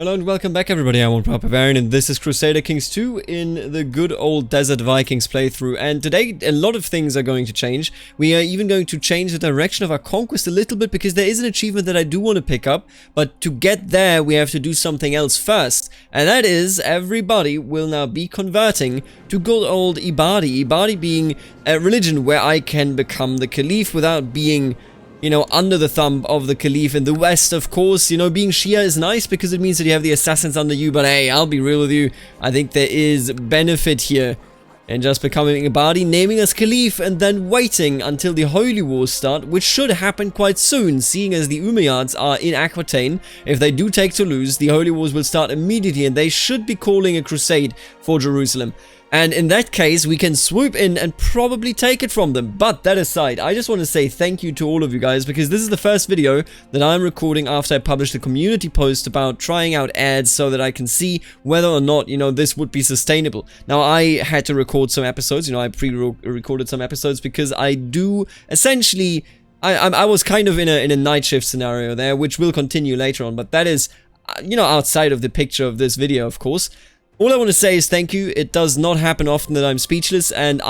Hello and welcome back everybody, I'm Barbarian and this is Crusader Kings 2 in the good old Desert Vikings playthrough. And today a lot of things are going to change. We are even going to change the direction of our conquest a little bit because there is an achievement that I do want to pick up. But to get there we have to do something else first. And that is everybody will now be converting to good old Ibadi. Ibadi being a religion where I can become the Caliph without being, you know, under the thumb of the Caliph in the West, of course. You know, being Shia is nice because it means that you have the assassins under you, but hey, I'll be real with you, I think there is benefit here in just becoming Ibadi, naming us Caliph, and then waiting until the Holy Wars start, which should happen quite soon, seeing as the Umayyads are in Aquitaine. If they do take Toulouse, the Holy Wars will start immediately, and they should be calling a crusade for Jerusalem. And in that case, we can swoop in and probably take it from them. But that aside, I just want to say thank you to all of you guys, because this is the first video that I'm recording after I published a community post about trying out ads so that I can see whether or not, you know, this would be sustainable. Now, I had to record some episodes, you know, I pre-recorded some episodes because I do essentially, I was kind of in a night shift scenario there, which will continue later on, but that is, you know, outside of the picture of this video, of course. All I want to say is thank you. It does not happen often that I'm speechless, and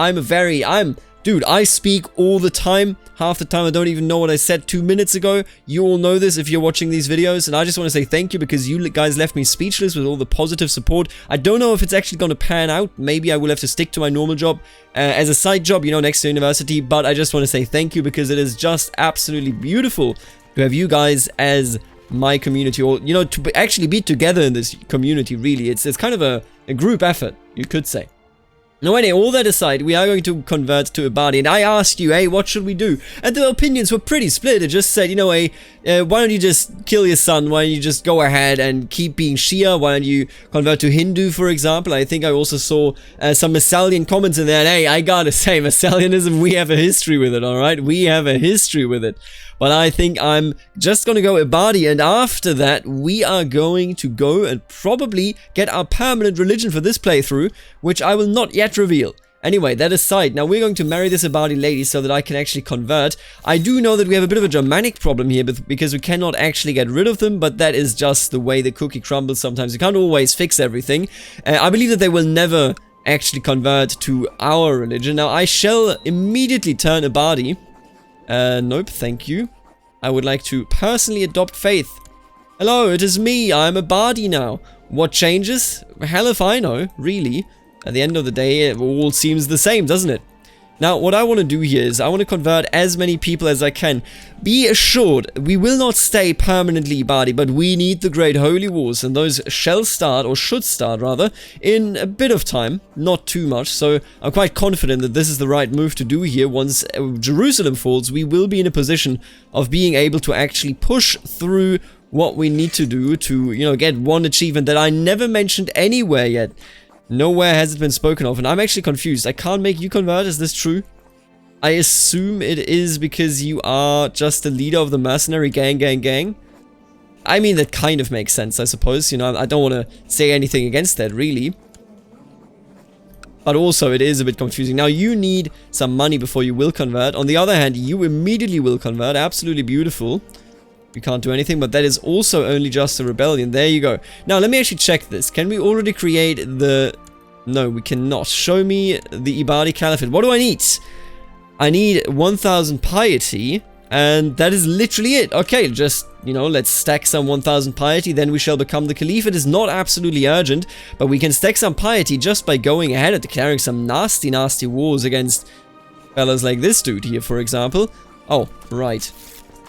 dude, I speak all the time. Half the time I don't even know what I said 2 minutes ago. You all know this if you're watching these videos, and I just want to say thank you because you guys left me speechless with all the positive support. I don't know if it's actually going to pan out. Maybe I will have to stick to my normal job as a side job, you know, next to university, but I just want to say thank you because it is just absolutely beautiful to have you guys as my community, or, you know, to actually be together in this community. Really, it's kind of a group effort, you could say. Now anyway, all that aside, we are going to convert to Ibadi, and I asked you, hey, what should we do? And the opinions were pretty split. It just said, you know, hey, why don't you just kill your son? Why don't you just go ahead and keep being Shia? Why don't you convert to Hindu, for example? I think I also saw some Massalian comments in there, and hey, I gotta say, Massalianism, we have a history with it, alright? We have a history with it. But I think I'm just gonna go Ibadi, and after that, we are going to go and probably get our permanent religion for this playthrough, which I will not yet reveal. Anyway, that aside, now we're going to marry this Ibadi lady so that I can actually convert. I do know that we have a bit of a Germanic problem here because we cannot actually get rid of them, but that is just the way the cookie crumbles sometimes. You can't always fix everything. I believe that they will never actually convert to our religion. Now, I shall immediately turn Ibadi. Nope, thank you. I would like to personally adopt faith. Hello, it is me, I'm Ibadi now. What changes? Hell if I know, really. At the end of the day, it all seems the same, doesn't it? Now, what I want to do here is I want to convert as many people as I can. Be assured, we will not stay permanently Ibadi, but we need the Great Holy Wars, and those shall start, or should start rather, in a bit of time, not too much, so I'm quite confident that this is the right move to do here. Once Jerusalem falls, we will be in a position of being able to actually push through what we need to do to, you know, get one achievement that I never mentioned anywhere yet. Nowhere has it been spoken of, and I'm actually confused. I can't make you convert, is this true? I assume it is because you are just the leader of the mercenary gang. I mean, that kind of makes sense, I suppose. You know, I don't want to say anything against that, really. But also, it is a bit confusing. Now, you need some money before you will convert. On the other hand, you immediately will convert. Absolutely beautiful. You can't do anything, but that is also only just a rebellion. There you go. Now, let me actually check this. Can we already create the... No, we cannot. Show me the Ibadi Caliphate. What do I need? I need 1000 piety, and that is literally it. Okay, just, you know, let's stack some 1000 piety, then we shall become the Caliph. It is not absolutely urgent, but we can stack some piety just by going ahead and declaring some nasty wars against fellas like this dude here, for example. Oh, right.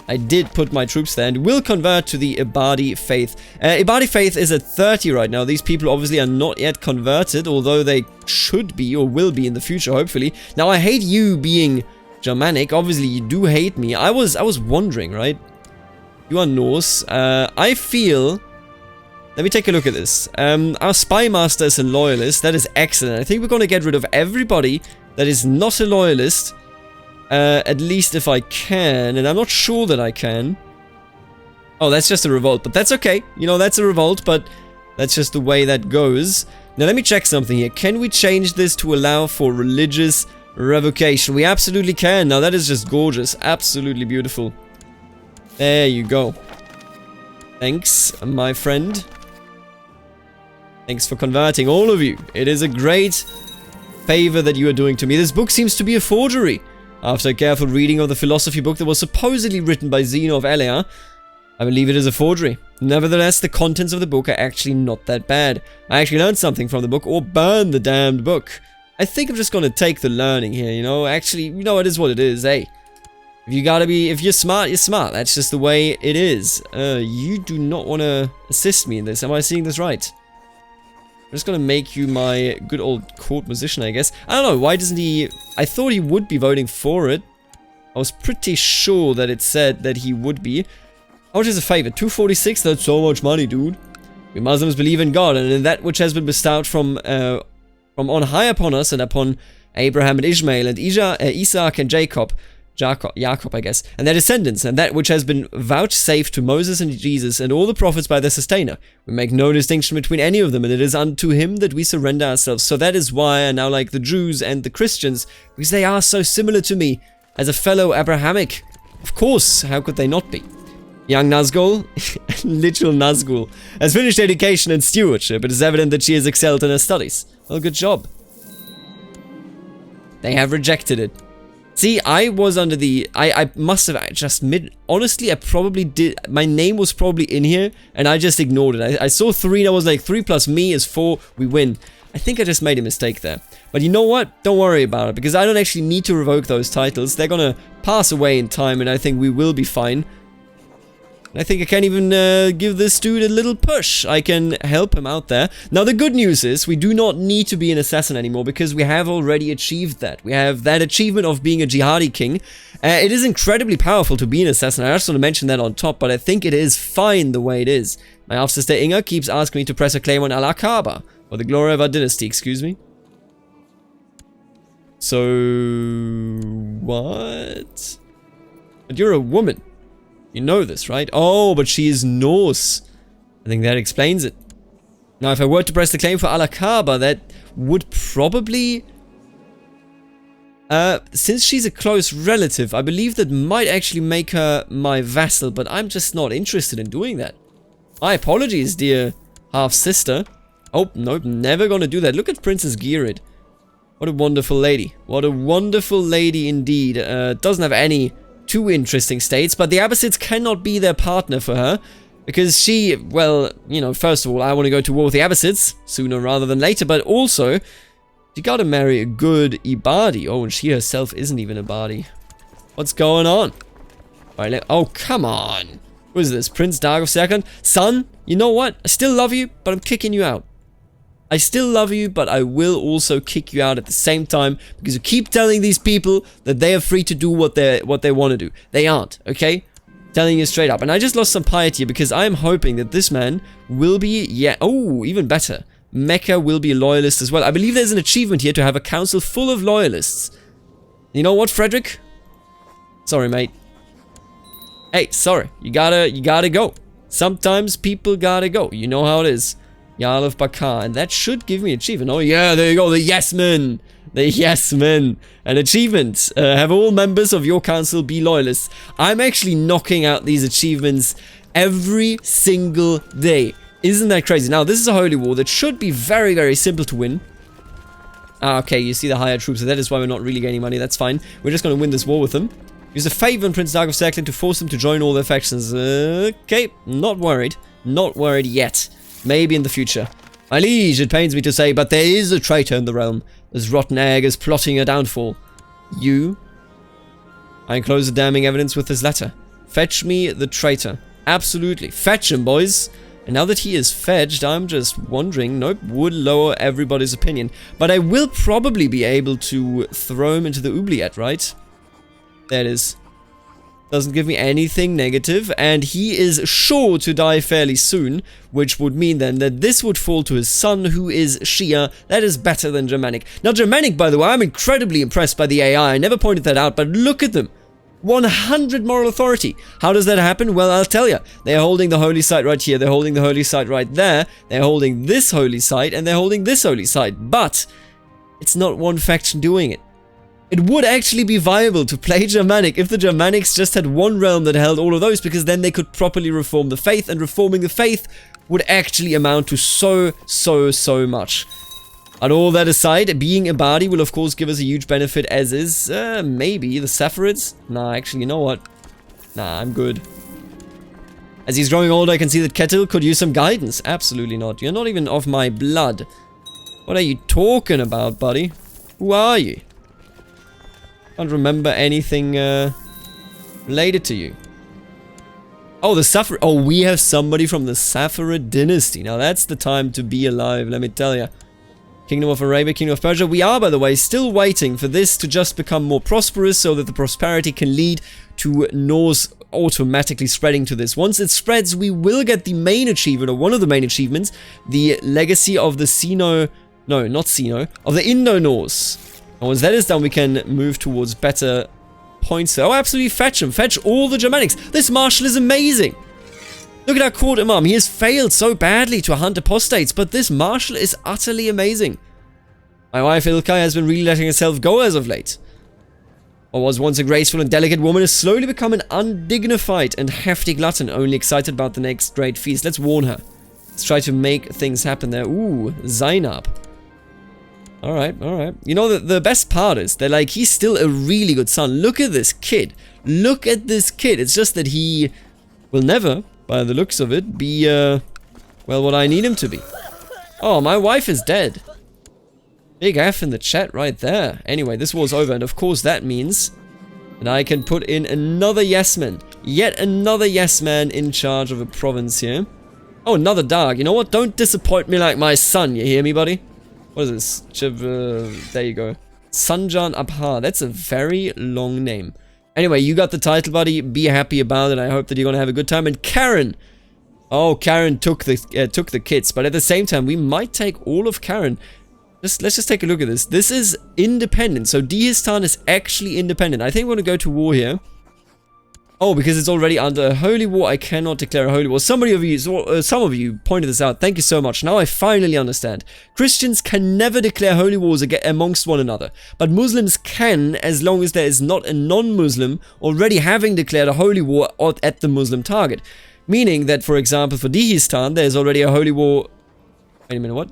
I did put my troops there and will convert to the Ibadi faith. Ibadi faith is at 30 right now. These people obviously are not yet converted, although they should be or will be in the future, hopefully. Now, I hate you being Germanic. Obviously, you do hate me. I was wondering, right? You are Norse. I feel... Let me take a look at this. Our spy master is a loyalist. That is excellent. I think we're going to get rid of everybody that is not a loyalist. At least if I can, and I'm not sure that I can. Oh, that's just a revolt, but that's okay. You know, that's a revolt, but that's just the way that goes. Now, let me check something here. Can we change this to allow for religious revocation? We absolutely can. Now, that is just gorgeous. Absolutely beautiful. There you go. Thanks, my friend. Thanks for converting, all of you. It is a great favor that you are doing to me. This book seems to be a forgery. After a careful reading of the philosophy book that was supposedly written by Zeno of Elea, I believe it is a forgery. Nevertheless, the contents of the book are actually not that bad. I actually learned something from the book, or burned the damned book. I think I'm just gonna take the learning here, you know? Actually, you know, it is what it is, hey. If you're smart, you're smart. That's just the way it is. You do not want to assist me in this. Am I seeing this right? I'm just gonna make you my good old court musician, I guess. I don't know, why doesn't he... I thought he would be voting for it. I was pretty sure that it said that he would be. How much is a favor? 246? That's so much money, dude. We Muslims believe in God and in that which has been bestowed from on high upon us and upon Abraham and Ishmael and Isaac and Jacob, I guess, and their descendants, and that which has been vouchsafed to Moses and Jesus and all the prophets by their sustainer. We make no distinction between any of them, and it is unto him that we surrender ourselves. So that is why I now like the Jews and the Christians, because they are so similar to me as a fellow Abrahamic. Of course, how could they not be? Young Nazgul, literal Nazgul, has finished education and stewardship. It is evident that she has excelled in her studies. Well, good job. They have rejected it. See, I was under the... I must have just honestly, I probably did... My name was probably in here, and I just ignored it. I saw 3, and I was like, 3 plus me is 4, we win. I think I just made a mistake there. But you know what? Don't worry about it, because I don't actually need to revoke those titles. They're gonna pass away in time, and I think we will be fine. I think I can even give this dude a little push. I can help him out there. Now, the good news is we do not need to be an assassin anymore because we have already achieved that. We have that achievement of being a jihadi king. It is incredibly powerful to be an assassin. I just want to mention that on top, but I think it is fine the way it is. My half-sister Inga keeps asking me to press a claim on Al-Aqaba, or the glory of our dynasty, excuse me. So... what? But you're a woman. You know this, right? Oh, but she is Norse. I think that explains it. Now, if I were to press the claim for Al-Aqaba, that would probably... since she's a close relative, I believe that might actually make her my vassal, but I'm just not interested in doing that. My apologies, dear half-sister. Oh, nope, never gonna do that. Look at Princess Girid. What a wonderful lady. What a wonderful lady indeed. Doesn't have any... too interesting states, but the Abbasids cannot be their partner for her because she, well, you know, first of all, I want to go to war with the Abbasids sooner rather than later, but also you gotta marry a good Ibadi. Oh, and she herself isn't even a Ibadi. What's going on? Alright, oh, come on. Who is this? Prince Dark of Serkan? Son, you know what? I still love you, but I'm kicking you out. I still love you, but I will also kick you out at the same time because you keep telling these people that they are free to do what they want to do. They aren't, okay? Telling you straight up. And I just lost some piety because I am hoping that this man will be, yeah, oh, even better. Mecca will be a loyalist as well. I believe there's an achievement here to have a council full of loyalists. You know what, Frederick? Sorry, mate. Hey, sorry. You gotta go. Sometimes people gotta go. You know how it is. Jarl of Bakar, and that should give me an achievement. Oh yeah, there you go, the yes men! The yes men! An achievement. Have all members of your council be loyalists. I'm actually knocking out these achievements every single day. Isn't that crazy? Now, this is a holy war that should be very, very simple to win. Ah, okay, you see the higher troops, so that is why we're not really gaining money, that's fine. We're just gonna win this war with them. Use a favor on Prince Dark of Serkan to force them to join all their factions. Okay, not worried. Not worried yet. Maybe in the future. My liege, it pains me to say, but there is a traitor in the realm. This rotten egg is plotting a downfall. You? I enclose the damning evidence with this letter. Fetch me the traitor. Absolutely. Fetch him, boys. And now that he is fetched, I'm just wondering, nope, would lower everybody's opinion. But I will probably be able to throw him into the oubliette, right? There it is. Doesn't give me anything negative, and he is sure to die fairly soon, which would mean then that this would fall to his son, who is Shia. That is better than Germanic. Now, Germanic, by the way, I'm incredibly impressed by the AI. I never pointed that out, but look at them. 100 moral authority. How does that happen? Well, I'll tell you. They're holding the holy site right here. They're holding the holy site right there. They're holding this holy site, and they're holding this holy site. But it's not one faction doing it. It would actually be viable to play Germanic if the Germanics just had one realm that held all of those, because then they could properly reform the faith, and reforming the faith would actually amount to so much. And all that aside, being Ibadi will of course give us a huge benefit, as is, maybe the Saffarids? Nah, actually, you know what? Nah, I'm good. As he's growing older, I can see that Ketil could use some guidance. Absolutely not. You're not even of my blood. What are you talking about, buddy? Who are you? Can't remember anything related to you. Oh, the Safarid. Oh, we have somebody from the Safarid dynasty. Now that's the time to be alive, let me tell you. Kingdom of Arabia, Kingdom of Persia. We are, by the way, still waiting for this to just become more prosperous, so that the prosperity can lead to Norse automatically spreading to this. Once it spreads, we will get the main achievement, or one of the main achievements, the legacy of the of the Indo-Norse. And once that is done, we can move towards better points. Oh, absolutely fetch him. Fetch all the Germanics. This marshal is amazing. Look at our court imam. He has failed so badly to hunt apostates, but this marshal is utterly amazing. My wife Ilkay has been really letting herself go as of late. What was once a graceful and delicate woman has slowly become an undignified and hefty glutton, only excited about the next great feast. Let's warn her. Let's try to make things happen there. Ooh, Zainab. Alright, alright. You know, the best part is that, like, he's still a really good son. Look at this kid. Look at this kid. It's just that he will never, by the looks of it, be, well, what I need him to be. Oh, my wife is dead. Big F in the chat right there. Anyway, this war's over, and of course that means that I can put in another yes man. Yet another yes man in charge of a province here. Oh, another dog. You know what? Don't disappoint me like my son, you hear me, buddy? What is this? There you go. Sanjan Abha. That's a very long name. Anyway, you got the title, buddy. Be happy about it. I hope that you're gonna have a good time. And Karen. Oh, Karen took the kids, but at the same time, we might take all of Karen. Let's just take a look at this. This is independent. So Dihistan is actually independent. I think we're gonna go to war here. Oh, because it's already under a holy war, I cannot declare a holy war. Some of you pointed this out. Thank you so much. Now I finally understand. Christians can never declare holy wars amongst one another. But Muslims can, as long as there is not a non-Muslim already having declared a holy war at the Muslim target. Meaning that, for example, for Dihistan, there is already a holy war... Wait a minute, what?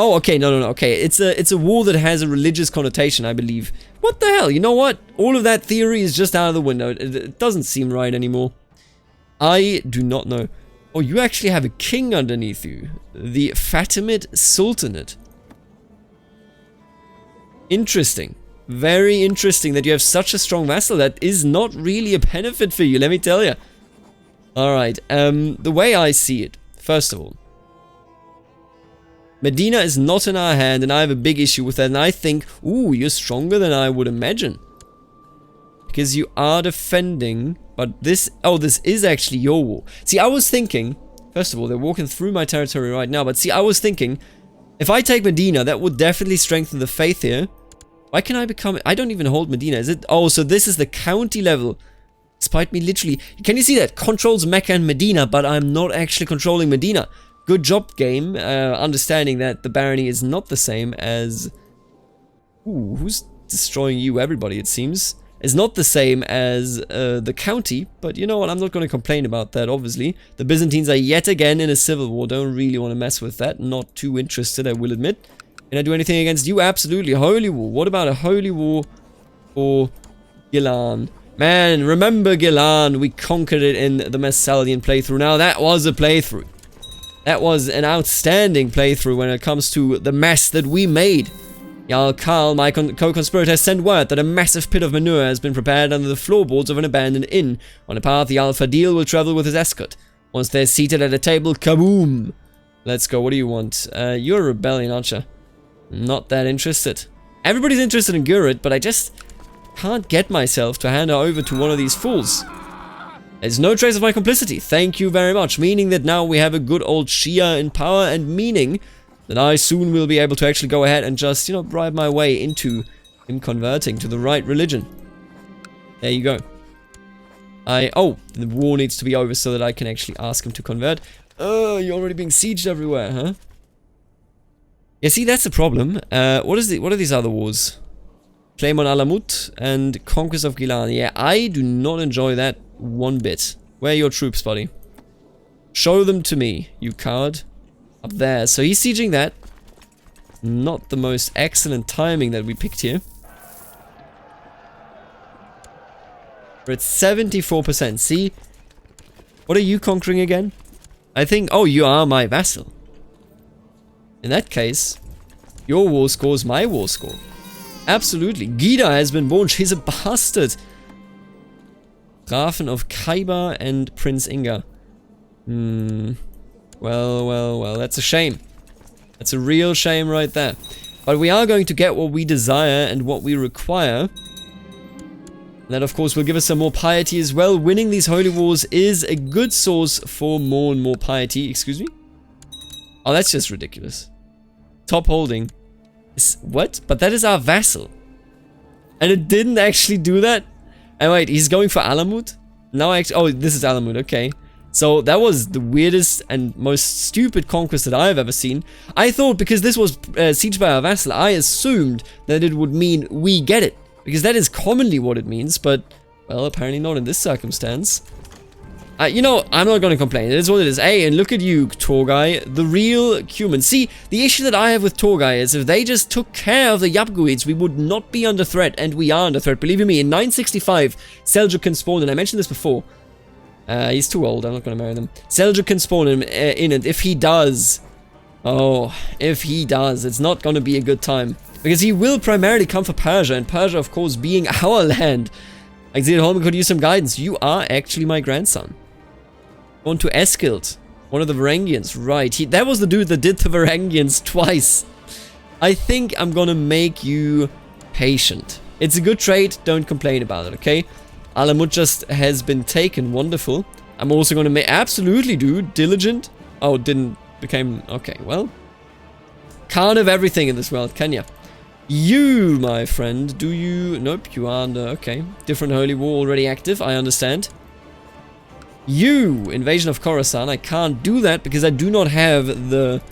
Oh, okay, no, okay. It's a war that has a religious connotation, I believe. What the hell? You know what? All of that theory is just out of the window. It doesn't seem right anymore. I do not know. Oh, you actually have a king underneath you. The Fatimid Sultanate. Interesting. Very interesting that you have such a strong vassal. That is not really a benefit for you, let me tell you. Alright, the way I see it, first of all, Medina is not in our hand, and I have a big issue with that, and I think, ooh, you're stronger than I would imagine. Because you are defending, but this, oh, this is actually your war. See, I was thinking, first of all, they're walking through my territory right now, but see, I was thinking, if I take Medina, that would definitely strengthen the faith here. Why can I become, I don't even hold Medina, is it? Oh, so this is the county level. Despite me literally, can you see that? Controls Mecca and Medina, but I'm not actually controlling Medina. Good job, game, understanding that the barony is not the same as... Ooh, who's destroying you? Everybody, it seems. Is not the same as the county, but you know what, I'm not going to complain about that, obviously. The Byzantines are yet again in a civil war, don't really want to mess with that, not too interested, I will admit. Can I do anything against you? Absolutely, holy war. What about a holy war for Gilan? Man, remember Gilan, we conquered it in the Massaldian playthrough. Now, that was a playthrough. That was an outstanding playthrough when it comes to the mess that we made. Jarl Karl, my co-conspirator, has sent word that a massive pit of manure has been prepared under the floorboards of an abandoned inn. On a path, Jarl Fadil will travel with his escort. Once they're seated at a table, kaboom! Let's go, what do you want? You're a rebellion, aren't you? Not that interested. Everybody's interested in Gurit, but I just can't get myself to hand her over to one of these fools. There's no trace of my complicity, thank you very much, meaning that now we have a good old Shia in power, and meaning that I soon will be able to actually go ahead and just, you know, bribe my way into him converting to the right religion. There you go. Oh, the war needs to be over so that I can actually ask him to convert. Oh, you're already being sieged everywhere, huh? Yeah, see, that's the problem. What are these other wars? Claim on Alamut and Conquest of Gilan. Yeah, I do not enjoy that one bit. Where are your troops, buddy? Show them to me, you coward. Up there. So he's sieging that. Not the most excellent timing that we picked here. We're at 74%. See? What are you conquering again? I think... Oh, you are my vassal. In that case, your war score is my war score. Absolutely. Gida has been born. She's a bastard. Grafen of Kaiba and Prince Inga. Well. That's a shame. That's a real shame right there. But we are going to get what we desire and what we require. That, of course, will give us some more piety as well. Winning these holy wars is a good source for more and more piety. Excuse me? Oh, that's just ridiculous. Top holding. What? But that is our vassal. And it didn't actually do that? And wait, he's going for Alamut? Now actually... Oh, this is Alamut, okay. So that was the weirdest and most stupid conquest that I've ever seen. I thought because this was sieged by our vassal, I assumed that it would mean we get it. Because that is commonly what it means, but... Well, apparently not in this circumstance. You know, I'm not going to complain. It is what it is. Hey, and look at you, Torgai, the real human. See, the issue that I have with Torgai is if they just took care of the Yapguids, we would not be under threat, and we are under threat. Believe me, in 965, Seljuk can spawn, and I mentioned this before. He's too old. I'm not going to marry them. Seljuk can spawn him in, and if he does... Oh, if he does, it's not going to be a good time. Because he will primarily come for Persia, and Persia, of course, being our land. Exil Holm could use some guidance. You are actually my grandson. On to Eskild, one of the Varangians. Right, that was the dude that did the Varangians twice. I think I'm gonna make you patient. It's a good trade, don't complain about it, okay? Alamut just has been taken, wonderful. I'm also gonna make, absolutely dude, diligent. Oh, didn't, became, okay, well. Can't have everything in this world, can ya? You, my friend, do you, nope, you are under, okay. Different holy war already active, I understand. You, invasion of Khorasan, I can't do that because I do not have the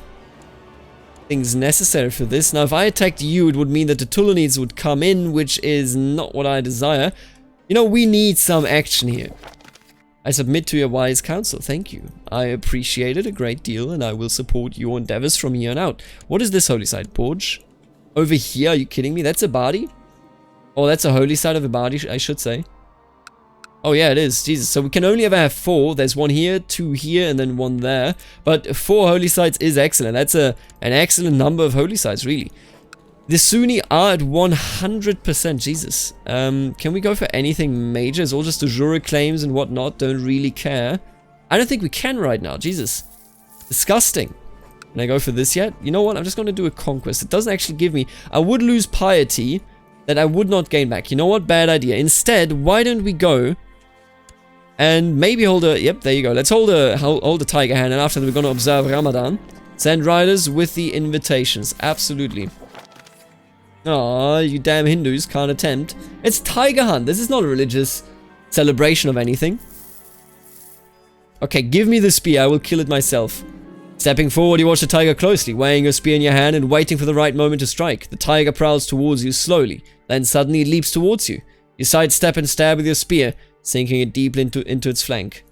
things necessary for this. Now, if I attacked you, it would mean that the Tulanids would come in, which is not what I desire. You know, we need some action here. I submit to your wise counsel, thank you. I appreciate it a great deal, and I will support your endeavors from here on out. What is this holy site, Borj? Over here, are you kidding me? That's Ibadi? Oh, that's a holy site of Ibadi, I should say. Oh yeah, it is. Jesus. So we can only ever have 4. There's 1 here, 2 here, and then 1 there. But 4 holy sites is excellent. That's an excellent number of holy sites, really. The Sunni are at 100%. Jesus. Can we go for anything major? It's all just the Jura claims and whatnot. Don't really care. I don't think we can right now. Jesus. Disgusting. Can I go for this yet? You know what? I'm just going to do a conquest. It doesn't actually give me... I would lose piety that I would not gain back. You know what? Bad idea. Instead, why don't we go... And maybe hold a... Yep, there you go. Let's hold a tiger hand. And after that, we're going to observe Ramadan. Send riders with the invitations. Absolutely. Aw, you damn Hindus can't attempt. It's Tiger Hunt. This is not a religious celebration of anything. Okay, give me the spear. I will kill it myself. Stepping forward, you watch the tiger closely, weighing your spear in your hand and waiting for the right moment to strike. The tiger prowls towards you slowly. Then suddenly it leaps towards you. You sidestep and stab with your spear, sinking it deep into its flank.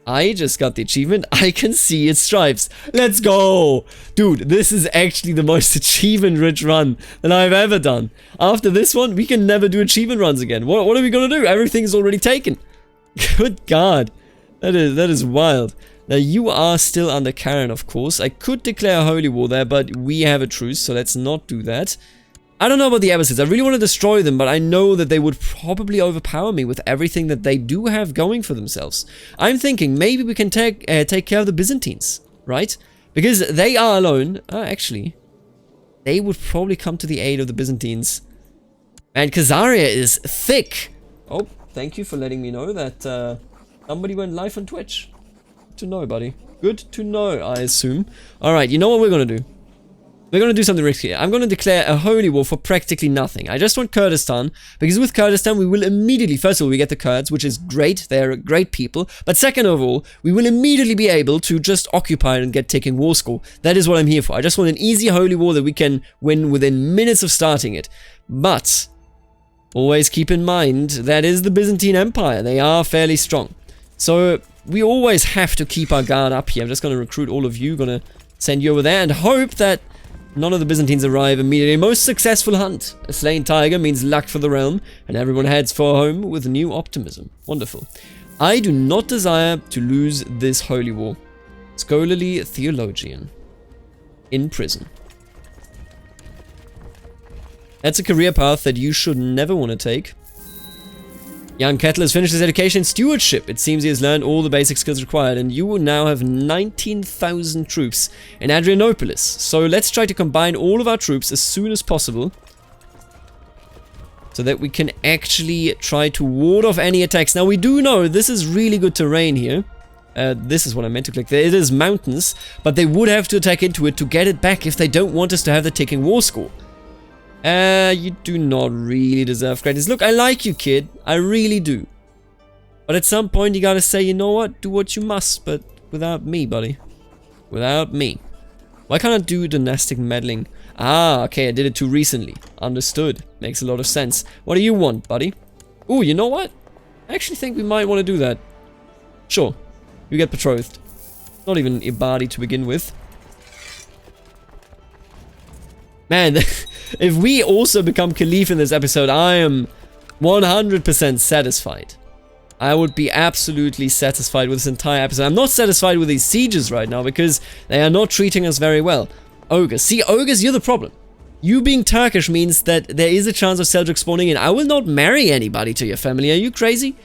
I just got the achievement. I can see its stripes. Let's go! Dude, this is actually the most achievement-rich run that I've ever done. After this one, we can never do achievement runs again. What are we gonna do? Everything's already taken. Good God. That is wild. Now, you are still under Karen, of course. I could declare a holy war there, but we have a truce, so let's not do that. I don't know about the Abbasids. I really want to destroy them, but I know that they would probably overpower me with everything that they do have going for themselves. I'm thinking maybe we can take care of the Byzantines, right? Because they are alone. Actually, they would probably come to the aid of the Byzantines. And Khazaria is thick. Oh, thank you for letting me know that somebody went live on Twitch. Good to know, buddy. Good to know, I assume. Alright, you know what we're going to do? We're going to do something risky. I'm going to declare a holy war for practically nothing. I just want Kurdistan, because with Kurdistan we will immediately, first of all, we get the Kurds, which is great. They're great people. But second of all, we will immediately be able to just occupy it and get taking war score. That is what I'm here for. I just want an easy holy war that we can win within minutes of starting it. But always keep in mind that is the Byzantine Empire. They are fairly strong. So we always have to keep our guard up here. I'm just going to recruit all of you, going to send you over there and hope that none of the Byzantines arrive immediately. Most successful hunt. A slain tiger means luck for the realm, and everyone heads for home with new optimism. Wonderful. I do not desire to lose this holy war. Scholarly theologian. In prison. That's a career path that you should never want to take. Young Kettle has finished his education in stewardship. It seems he has learned all the basic skills required, and you will now have 19,000 troops in Adrianopolis. So let's try to combine all of our troops as soon as possible, so that we can actually try to ward off any attacks. Now we do know this is really good terrain here. This is what I meant to click there. It is mountains, but they would have to attack into it to get it back if they don't want us to have the ticking war score. You do not really deserve greatness. Look, I like you, kid. I really do. But at some point, you gotta say, you know what? Do what you must, but without me, buddy. Without me. Why can't I do dynastic meddling? Ah, okay, I did it too recently. Understood. Makes a lot of sense. What do you want, buddy? Ooh, you know what? I actually think we might want to do that. Sure. You get betrothed. Not even Ibadi to begin with. Man, if we also become Caliph in this episode, I am 100% satisfied. I would be absolutely satisfied with this entire episode. I'm not satisfied with these sieges right now because they are not treating us very well. Ogres. See, ogres, you're the problem. You being Turkish means that there is a chance of Seljuk spawning in. I will not marry anybody to your family. Are you crazy?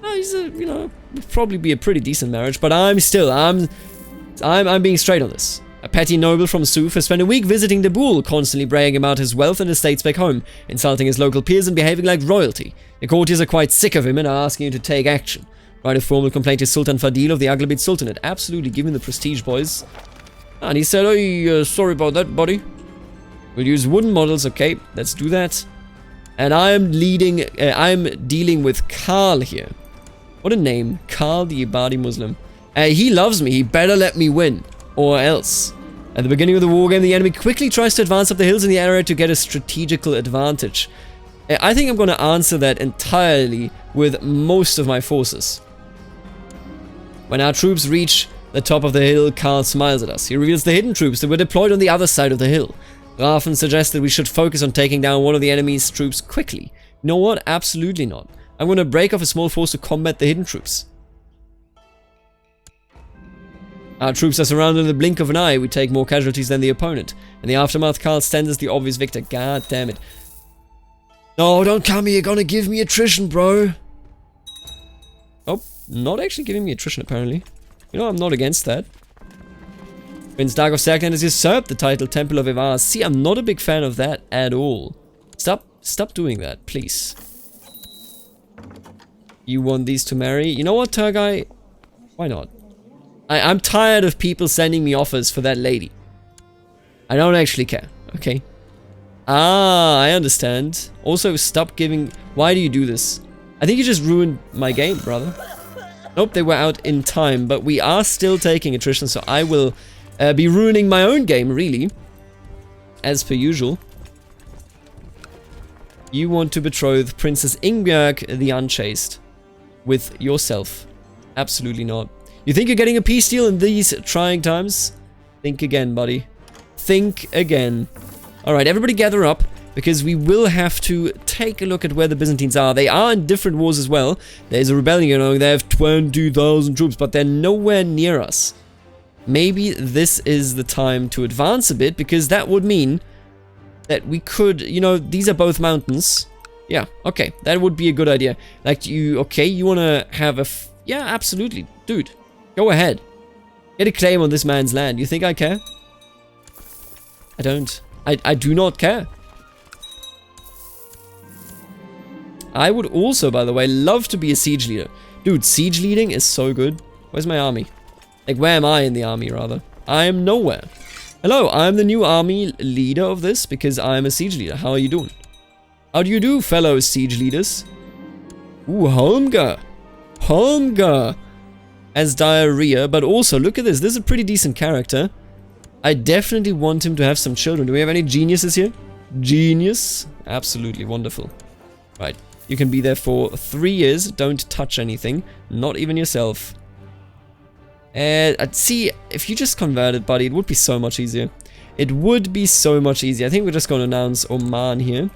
You know, would probably be a pretty decent marriage, but I'm being straight on this. A petty noble from Suf has spent a week visiting the Bull, constantly bragging about his wealth and estates back home, insulting his local peers and behaving like royalty. The courtiers are quite sick of him and are asking him to take action. Write a formal complaint to Sultan Fadil of the Aghlabid Sultanate. Absolutely, give him the prestige, boys. And he said, oh, sorry about that, buddy. We'll use wooden models, okay, let's do that. And I'm dealing with Karl here. What a name, Karl the Ibadi Muslim. He loves me, he better let me win. Or else. At the beginning of the wargame, the enemy quickly tries to advance up the hills in the area to get a strategical advantage. I think I'm going to answer that entirely with most of my forces. When our troops reach the top of the hill, Karl smiles at us. He reveals the hidden troops that were deployed on the other side of the hill. Rafen suggests that we should focus on taking down one of the enemy's troops quickly. You know what? Absolutely not. I'm going to break off a small force to combat the hidden troops. Our troops are surrounded in the blink of an eye. We take more casualties than the opponent. In the aftermath, Karl stands as the obvious victor. God damn it. No, don't come here. You're gonna give me attrition, bro. Oh, not actually giving me attrition, apparently. You know, I'm not against that. Prince Dag of Serkland has usurped the title Temple of Ivars. See, I'm not a big fan of that at all. Stop doing that, please. You want these to marry? You know what, Turgai? Why not? I'm tired of people sending me offers for that lady. I don't actually care, okay? Ah, I understand. Also, stop giving... Why do you do this? I think you just ruined my game, brother. Nope, they were out in time, but we are still taking attrition, so I will be ruining my own game, really. As per usual. You want to betroth Princess Ingbjörg the Unchaste with yourself. Absolutely not. You think you're getting a peace deal in these trying times? Think again, buddy. Think again. Alright, everybody gather up, because we will have to take a look at where the Byzantines are. They are in different wars as well. There's a rebellion, you know, they have 20,000 troops, but they're nowhere near us. Maybe this is the time to advance a bit, because that would mean that we could, you know, these are both mountains. Yeah, okay, that would be a good idea. Like, you want to have a... yeah, absolutely. Dude. Go ahead. Get a claim on this man's land. You think I care? I don't. I do not care. I would also, by the way, love to be a siege leader. Dude, siege leading is so good. Where's my army? Like, where am I in the army, rather? I am nowhere. Hello, I'm the new army leader of this because I'm a siege leader. How are you doing? How do you do, fellow siege leaders? Ooh, Holmgar. Holmgar. As diarrhea, but also, look at this. This is a pretty decent character. I definitely want him to have some children. Do we have any geniuses here? Genius? Absolutely wonderful. Right. You can be there for 3 years. Don't touch anything. Not even yourself. I'd see, if you just converted, buddy, it would be so much easier. It would be so much easier. I think we're just going to announce Oman here.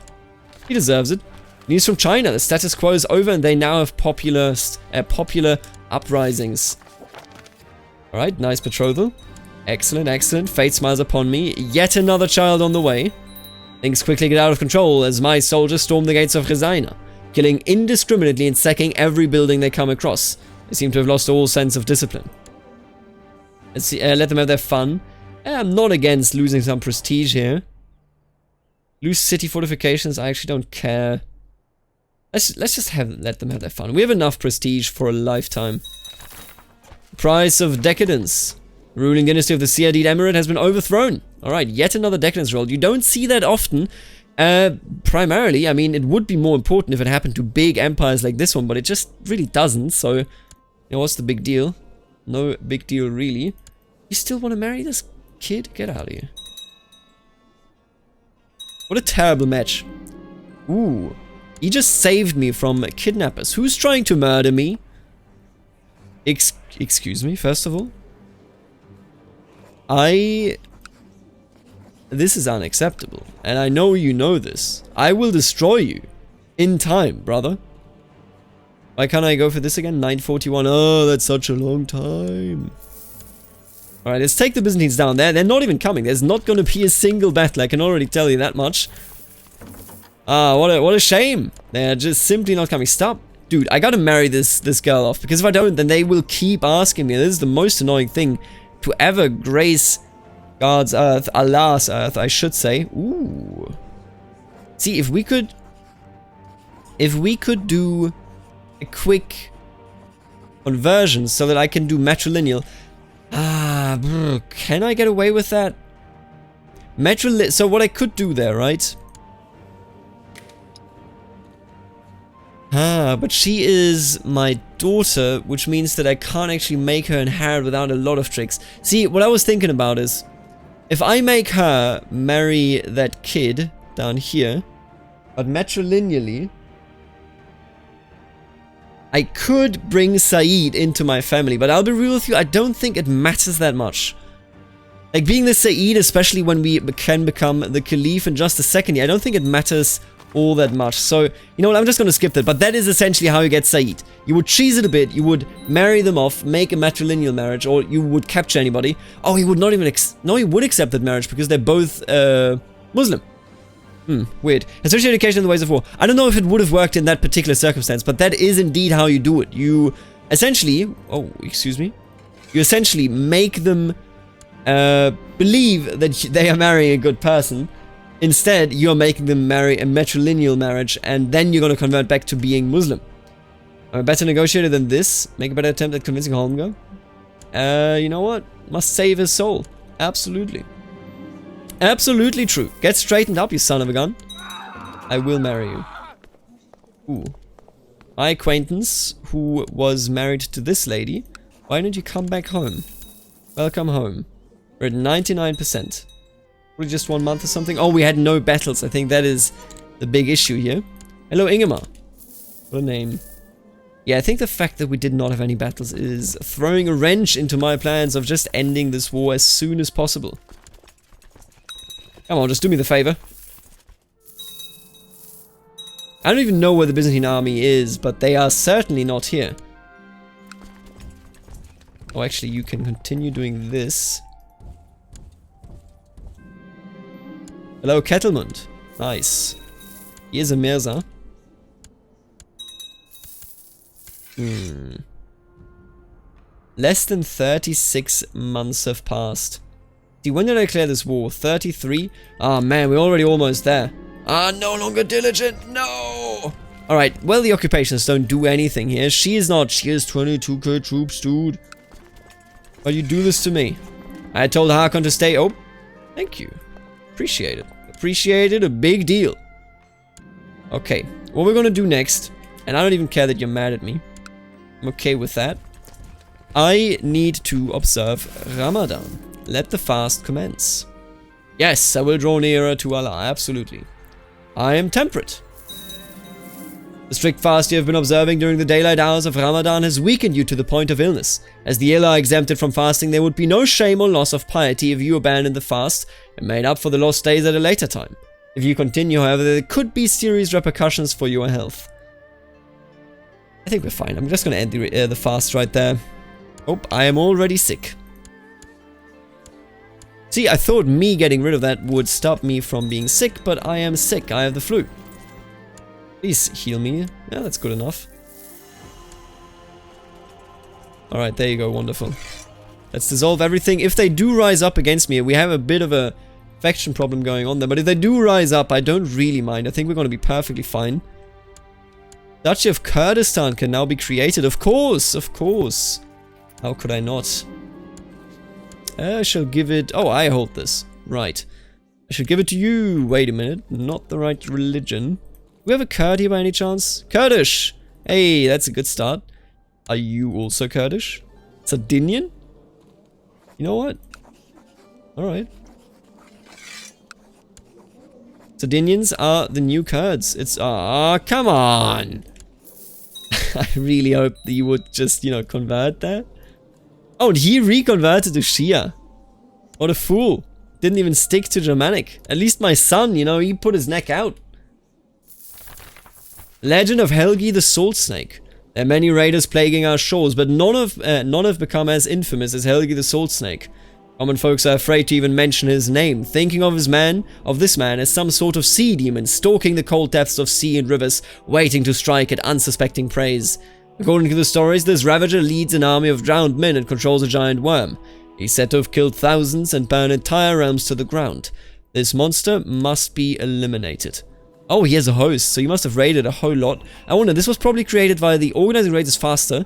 He deserves it. News from China. The status quo is over and they now have popular uprisings. Alright, nice betrothal. Excellent, excellent. Fate smiles upon me. Yet another child on the way. Things quickly get out of control as my soldiers storm the gates of Rezina, killing indiscriminately and sacking every building they come across. They seem to have lost all sense of discipline. Let's see, let them have their fun. I'm not against losing some prestige here. Lose city fortifications, I actually don't care. Let's just let them have their fun. We have enough prestige for a lifetime. Price of decadence. The ruling dynasty of the Sayyid Emirate has been overthrown. Alright, yet another decadence roll. You don't see that often. Primarily, I mean, it would be more important if it happened to big empires like this one, but it just really doesn't, so... You know, what's the big deal? No big deal, really. You still want to marry this kid? Get out of here. What a terrible match. Ooh. He just saved me from kidnappers. Who's trying to murder me? Excuse me, first of all. This is unacceptable. And I know you know this. I will destroy you. In time, brother. Why can't I go for this again? 941. Oh, that's such a long time. Alright, let's take the Byzantines down there. They're not even coming. There's not going to be a single battle. I can already tell you that much. Ah, what a shame. They're just simply not coming. Stop. Dude, I gotta marry this girl off. Because if I don't, then they will keep asking me. This is the most annoying thing to ever grace God's earth. Allah's earth, I should say. Ooh. See, if we could do a quick conversion so that I can do matrilineal. Can I get away with that? So what I could do there, right? But she is my daughter, which means that I can't actually make her inherit without a lot of tricks. See, what I was thinking about is, if I make her marry that kid down here, but matrilineally, I could bring Said into my family, but I'll be real with you, I don't think it matters that much. Like, being the Said, especially when we can become the Caliph in just a second, I don't think it matters all that much. So, you know what, I'm just gonna skip that, but that is essentially how you get Said. You would cheese it a bit, you would marry them off, make a matrilineal marriage, or you would capture anybody. Oh, he would not even no, he would accept that marriage because they're both Muslim. Weird. Associate education in the ways of war. I don't know if it would have worked in that particular circumstance, but that is indeed how you do it. You essentially, oh, excuse me, you essentially make them believe that they are marrying a good person. Instead, you're making them marry a matrilineal marriage, and then you're going to convert back to being Muslim. I'm a better negotiator than this. Make a better attempt at convincing Holmgar. You know what? Must save his soul. Absolutely. Absolutely true. Get straightened up, you son of a gun. I will marry you. Ooh. My acquaintance, who was married to this lady, why don't you come back home? Welcome home. We're at 99%. Probably just 1 month or something. Oh, we had no battles. I think that is the big issue here. Hello, Ingemar. What a name. Yeah, I think the fact that we did not have any battles is throwing a wrench into my plans of just ending this war as soon as possible. Come on, just do me the favor. I don't even know where the Byzantine army is, but they are certainly not here. Oh, actually, you can continue doing this. Hello, Kettlemund. Nice. Here's a Mirza. Less than 36 months have passed. See, when did I declare this war? 33? Ah, man, we're already almost there. Ah, no longer diligent, no! Alright, well, the occupations don't do anything here. She is not. She has 22k troops, dude. Why you do this to me? I told Harkon to stay. Oh, thank you. Appreciate it. Appreciate it, a big deal. Okay, what we're gonna do next, and I don't even care that you're mad at me. I'm okay with that. I need to observe Ramadan. Let the fast commence. Yes, I will draw nearer to Allah, absolutely. I am temperate. The strict fast you have been observing during the daylight hours of Ramadan has weakened you to the point of illness. As the ill are exempted from fasting, there would be no shame or loss of piety if you abandoned the fast and made up for the lost days at a later time. If you continue, however, there could be serious repercussions for your health. I think we're fine. I'm just going to end the fast right there. Oh, I am already sick. See, I thought me getting rid of that would stop me from being sick, but I am sick. I have the flu. Please heal me. Yeah, that's good enough. Alright, there you go. Wonderful. Let's dissolve everything. If they do rise up against me, we have a bit of a faction problem going on there. But if they do rise up, I don't really mind. I think we're going to be perfectly fine. Duchy of Kurdistan can now be created. Of course, of course. How could I not? I shall give it... Oh, I hold this. Right. I should give it to you. Wait a minute. Not the right religion. Do we have a Kurd here by any chance? Kurdish! Hey, that's a good start. Are you also Kurdish? Sardinian? You know what? Alright. Sardinians are the new Kurds. It's... Ah, come on! I really hope that you would just, you know, convert there. Oh, and he reconverted to Shia. What a fool. Didn't even stick to Germanic. At least my son, you know, he put his neck out. Legend of Helgi the Salt Snake. There are many raiders plaguing our shores, but none have become as infamous as Helgi the Salt Snake. Common folks are afraid to even mention his name, thinking of this man as some sort of sea demon stalking the cold depths of sea and rivers, waiting to strike at unsuspecting preys. According to the stories, this ravager leads an army of drowned men and controls a giant worm. He's said to have killed thousands and burned entire realms to the ground. This monster must be eliminated. Oh, he has a host, so he must have raided a whole lot. I wonder, this was probably created via the organizing raids faster.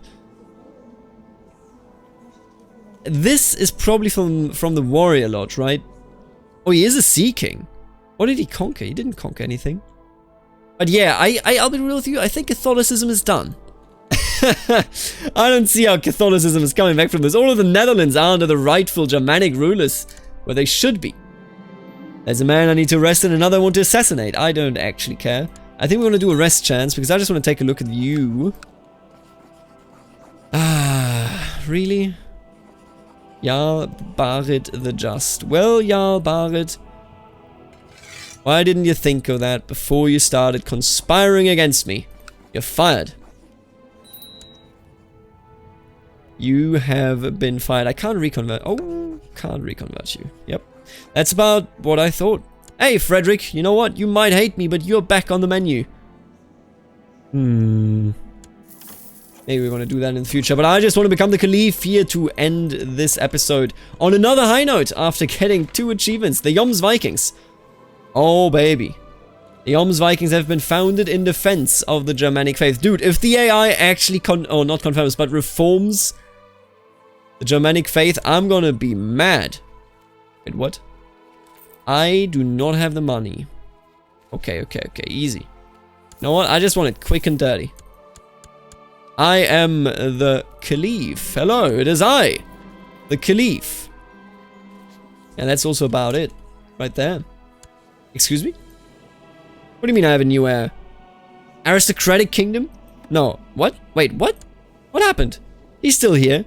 This is probably from the warrior lodge, right? Oh, he is a sea king. What did he conquer? He didn't conquer anything. But yeah, I'll be real with you, I think Catholicism is done. I don't see how Catholicism is coming back from this. All of the Netherlands are under the rightful Germanic rulers, where they should be. There's a man I need to arrest and another I want to assassinate. I don't actually care. I think we're going to do a rest chance, because I just want to take a look at you. Ah, really? Jarl Barid the Just. Well, Jarl Barid, why didn't you think of that before you started conspiring against me? You're fired. You have been fired. I can't reconvert. Oh, can't reconvert you. Yep. That's about what I thought. Hey, Frederick, you know what? You might hate me, but you're back on the menu. Maybe we're going to do that in the future. But I just want to become the Caliph here to end this episode on another high note after getting 2 achievements. The Yoms Vikings. Oh, baby. The Yoms Vikings have been founded in defense of the Germanic faith. Dude, if the AI actually not confirms, but reforms the Germanic faith, I'm gonna be mad. Wait, what? I do not have the money. Okay, easy. You know what? I just want it quick and dirty. I am the Caliph. Hello, it is I, the Caliph. And that's also about it, right there. Excuse me? What do you mean I have a new heir? Aristocratic kingdom? No. What? Wait, what? What happened? He's still here.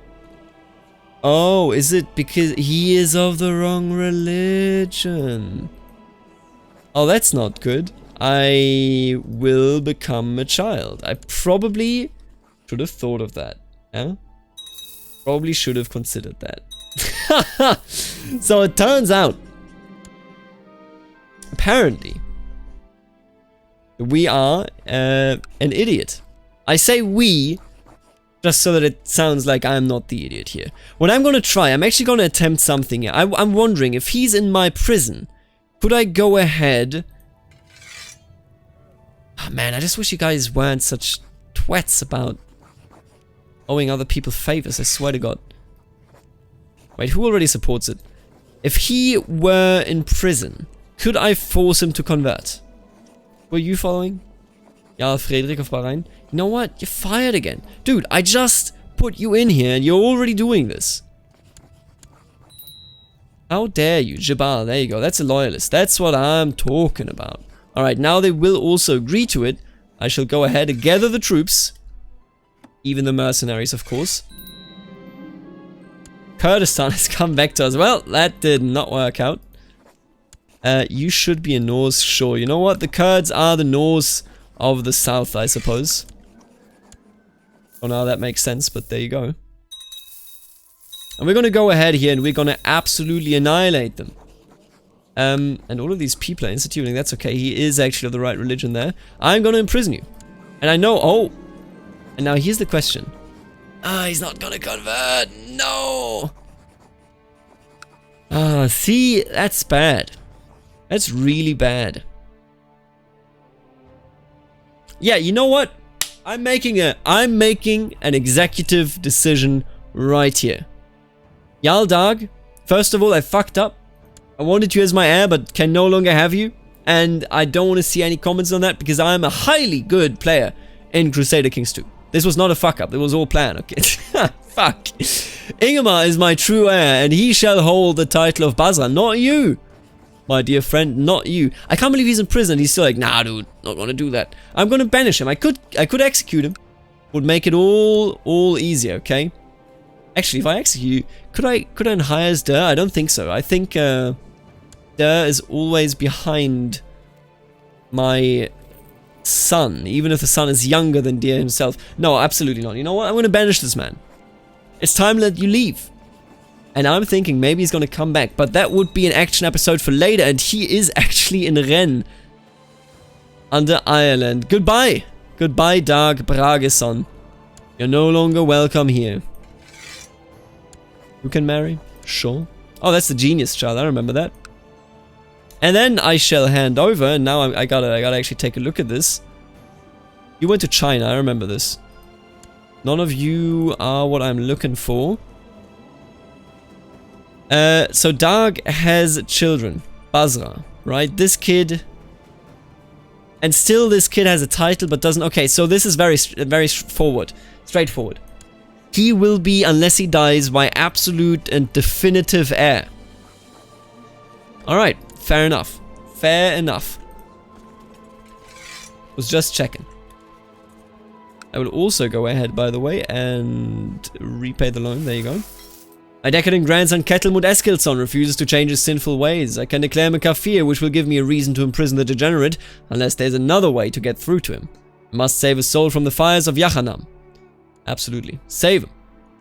Oh, is it because he is of the wrong religion? Oh, that's not good. I will become a child. I probably should have thought of that. Yeah? Probably should have considered that. So it turns out, apparently, we are an idiot. I say we, just so that it sounds like I'm not the idiot here. What I'm going to try, I'm actually going to attempt something here. I'm wondering, if he's in my prison, could I go ahead... Oh man, I just wish you guys weren't such twats about owing other people favors, I swear to God. Wait, who already supports it? If he were in prison, could I force him to convert? Were you following? Jarl Frederick of Bahrain. You know what? You're fired again. Dude, I just put you in here and you're already doing this. How dare you? Jabal, there you go. That's a loyalist. That's what I'm talking about. Alright, now they will also agree to it. I shall go ahead and gather the troops. Even the mercenaries, of course. Kurdistan has come back to us. Well, that did not work out. You should be a Norse, sure. You know what? The Kurds are the Norse of the south, I suppose. Oh, now that makes sense, but there you go. And we're going to go ahead here and we're going to absolutely annihilate them. And all of these people are instituting. That's okay. He is actually of the right religion there. I'm going to imprison you. And I know... Oh! And now here's the question. Ah, he's not going to convert. No! Ah, see? That's bad. That's really bad. Yeah, you know what? I'm making an executive decision right here. Yaldag, first of all, I fucked up. I wanted you as my heir, but can no longer have you. And I don't want to see any comments on that because I'm a highly good player in Crusader Kings 2. This was not a fuck up. It was all planned, okay? Fuck. Ingmar is my true heir, and he shall hold the title of Basra, not you. My dear friend, not you. I can't believe he's in prison. He's still like, nah, dude, not gonna do that. I'm gonna banish him. I could execute him. Would make it all easier, okay? Actually, if I execute, could I hire as Dyre? I don't think so. I think Dyre is always behind my son, even if the son is younger than Dyre himself. No, absolutely not. You know what? I'm gonna banish this man. It's time to let you leave. And I'm thinking maybe he's gonna come back, but that would be an action episode for later, and he is actually in Rennes under Ireland. Goodbye. Goodbye, Dag Brageson. You're no longer welcome here. Who can marry? Sure. Oh, that's the genius child. I remember that. And then I shall hand over, and now I gotta actually take a look at this. You went to China. I remember this. None of you are what I'm looking for. So Dag has children. Basra, right? This kid... And still this kid has a title, but doesn't... Okay, so this is very straightforward. He will be, unless he dies, my absolute and definitive heir. Alright, fair enough. Fair enough. Was just checking. I will also go ahead, by the way, and repay the loan. There you go. My decadent grandson Ketelmund Eskilsson refuses to change his sinful ways. I can declare him a kafir, which will give me a reason to imprison the degenerate, unless there's another way to get through to him. I must save his soul from the fires of Yachanam. Absolutely. Save him.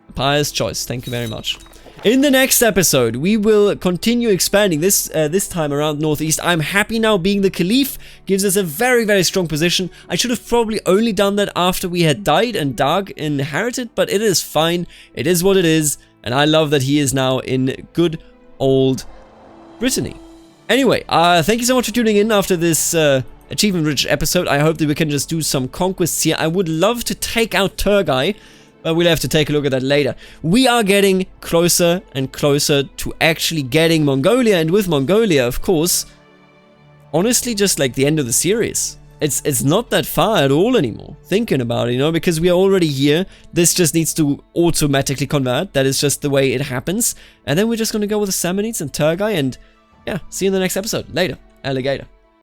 A pious choice. Thank you very much. In the next episode, we will continue expanding this time around North-East. I'm happy now being the Caliph. Gives us a very, very strong position. I should have probably only done that after we had died and Dag inherited, but it is fine. It is what it is. And I love that he is now in good old Brittany. Anyway, thank you so much for tuning in after this achievement-rich episode. I hope that we can just do some conquests here. I would love to take out Turgai, but we'll have to take a look at that later. We are getting closer and closer to actually getting Mongolia, and with Mongolia, of course, honestly, just like the end of the series. It's not that far at all anymore, thinking about it, you know, because we are already here. This just needs to automatically convert. That is just the way it happens. And then we're just going to go with the Samanids and Turgai, and yeah, see you in the next episode. Later, alligator.